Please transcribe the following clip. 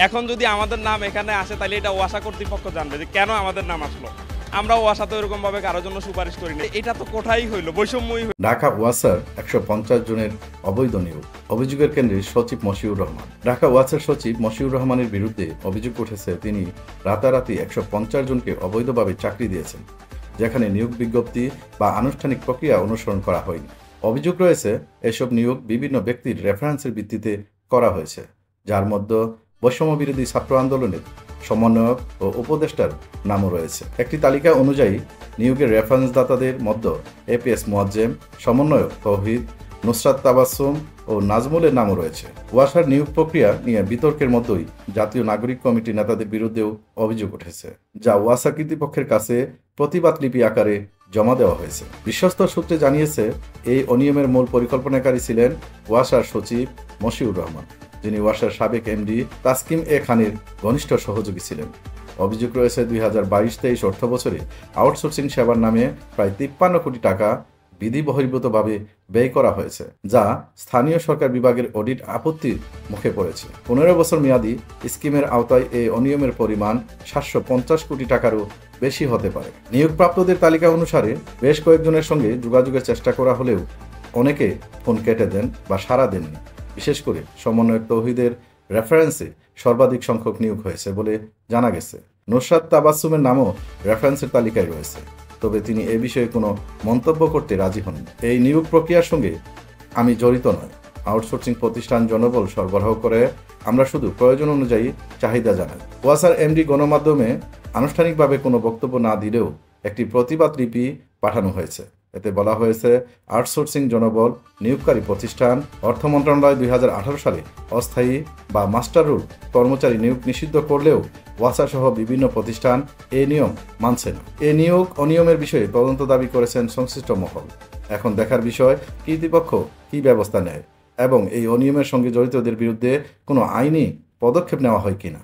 এখন যদি আমাদের নাম এখানে আসে তাহলে এটা ওয়াসা কর্তৃপক্ষ জানবে যে কেন আমাদের নাম আসলো। আমরা ওয়াসা তো এরকম ভাবে কারোর জন্য সুপারিশ করি না। এটা তো কোথায় হইলো, বৈষম্যই হইলো। ঢাকা ওয়াসার 150 জনের অবৈধ নিয়োগ, অভিযোগের কেন্দ্রে সচিব মশিউর রহমান। ঢাকা ওয়াসার সচিব মশিউর রহমানের বিরুদ্ধে অভিযোগ উঠেছে তিনি রাতারাতি 150 জনকে অবৈধভাবে চাকরি দিয়েছেন, যেখানে নিয়োগ বিজ্ঞপ্তি বা আনুষ্ঠানিক প্রক্রিয়া অনুসরণ করা হয়নি। অভিযোগ রয়েছে এসব নিয়োগ বিভিন্ন ব্যক্তির রেফারেন্সের ভিত্তিতে করা হয়েছে, যার মধ্যে বৈষম্য বিরোধী ছাত্র আন্দোলনের সমন্বয়ক ও উপদেষ্টার নামও রয়েছে। একটি তালিকা অনুযায়ী নিয়োগের রেফারেন্সদাতাদের মধ্যে এপিএস মোয়াজ্জেম, সমন্বয়ক তৌহিদ, নুসরাত তাবাসসুম ও নাজমুলের নামও রয়েছে। ওয়াসার নিয়োগ প্রক্রিয়া নিয়ে বিতর্কের মধ্যেই জাতীয় নাগরিক কমিটির নেতাদের বিরুদ্ধেও অভিযোগ উঠেছে, যা ওয়াসা কর্তৃপক্ষের কাছে প্রতিবাদ লিপি আকারে জমা দেওয়া হয়েছে। বিশ্বস্ত সূত্রে জানিয়েছে, এই অনিয়মের মূল পরিকল্পনাকারী ছিলেন ওয়াসার সচিব মশিউর রহমান, যিনি ওয়াসার সাবেক এমডি তাসকিম এ খানের ঘনিষ্ঠ সহযোগী ছিলেন। অভিযোগ রয়েছে 2022-23 অর্থ বছরে আউটসোর্সিং সেবার নামে প্রায় 53 কোটি টাকা বিধি বহির্ভূতভাবে ব্যয় করা হয়েছে, যা স্থানীয় সরকার বিভাগের অডিট আপত্তির মুখে পড়েছে। 15 বছর মেয়াদী স্কিমের আওতায় এই অনিয়মের পরিমাণ 750 কোটি টাকারও বেশি হতে পারে। নিয়োগপ্রাপ্তদের তালিকা অনুসারে বেশ কয়েকজনের সঙ্গে যোগাযোগের চেষ্টা করা হলেও অনেকে ফোন কেটে দেন বা সাড়া দেননি। বিশেষ করে সমন্বয়ক তৌহিদের রেফারেন্সে সর্বাধিক সংখ্যক নিয়োগ হয়েছে বলে জানা গেছে। নুসরাত তাবাসসুমের নামও রেফারেন্সের তালিকায় রয়েছে, তবে তিনি এ বিষয়ে কোনো মন্তব্য করতে রাজি হন। এই নিয়োগ প্রক্রিয়ার সঙ্গে আমি জড়িত নয়। আউটসোর্সিং প্রতিষ্ঠান জনবল সরবরাহ করে, আমরা শুধু প্রয়োজন অনুযায়ী চাহিদা জানাই। ওয়াসার এমডি গণমাধ্যমে আনুষ্ঠানিকভাবে কোনো বক্তব্য না দিলেও একটি প্রতিবাদ লিপি পাঠানো হয়েছে। এতে বলা হয়েছে, আউটসোর্সিং জনবল নিয়োগকারী প্রতিষ্ঠান অর্থ মন্ত্রণালয় 2018 সালে অস্থায়ী বা মাস্টার রুল কর্মচারী নিয়োগ নিষিদ্ধ করলেও ওয়াসা সহ বিভিন্ন প্রতিষ্ঠান এই নিয়ম মানছে না। এই নিয়োগ অনিয়মের বিষয়ে তদন্ত দাবি করেছেন সংশ্লিষ্ট মহল। এখন দেখার বিষয় কর্তৃপক্ষ কী ব্যবস্থা নেয় এবং এই অনিয়মের সঙ্গে জড়িতদের বিরুদ্ধে কোনো আইনি পদক্ষেপ নেওয়া হয় কিনা।